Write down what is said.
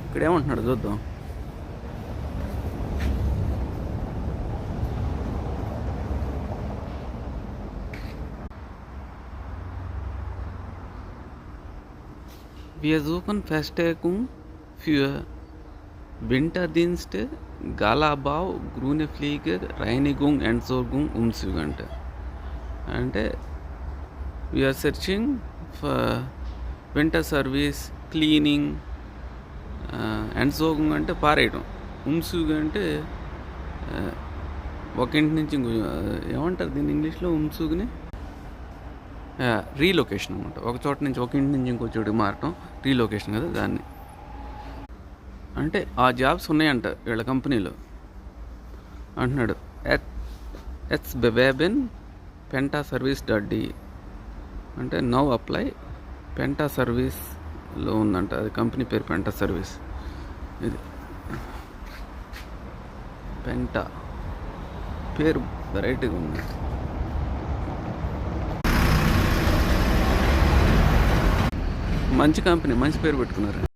ఇక్కడ ఏమంటున్నాడు చూద్దాం. Wir suchen Verstärkung für Winterdienste, Galabau, grüne Fliege, Reinigung, Entsorgung, Umzüge అంటే we're searching for winter service, cleaning, ఎండ్సోగింగ్ అంటే పారేయటం, ఉమ్సూగ్ అంటే ఒక ఇంటి నుంచి ఇంకో ఏమంటారు దీన్ని ఇంగ్లీష్లో ఉమ్సూగ్ని, రీలొకేషన్ అనమాట. ఒక చోట నుంచి ఒక ఇంటి నుంచి ఇంకో చోటుకి మారటం రీలొకేషన్ కదా దాన్ని. అంటే ఆ జాబ్స్ ఉన్నాయంట వీళ్ళ కంపెనీలో అంటున్నాడు. ఎట్స్ బెబెన్ పెంటా సర్వీస్ .de అంటే నౌ అప్లై. పెంటా సర్వీస్లో ఉందంట, అది కంపెనీ పేరు పెంటా సర్వీస్. ఇది పెంటా పేరు వెరైటీగా ఉంది. మంచి కంపెనీ, మంచి పేరు పెట్టుకున్నారు.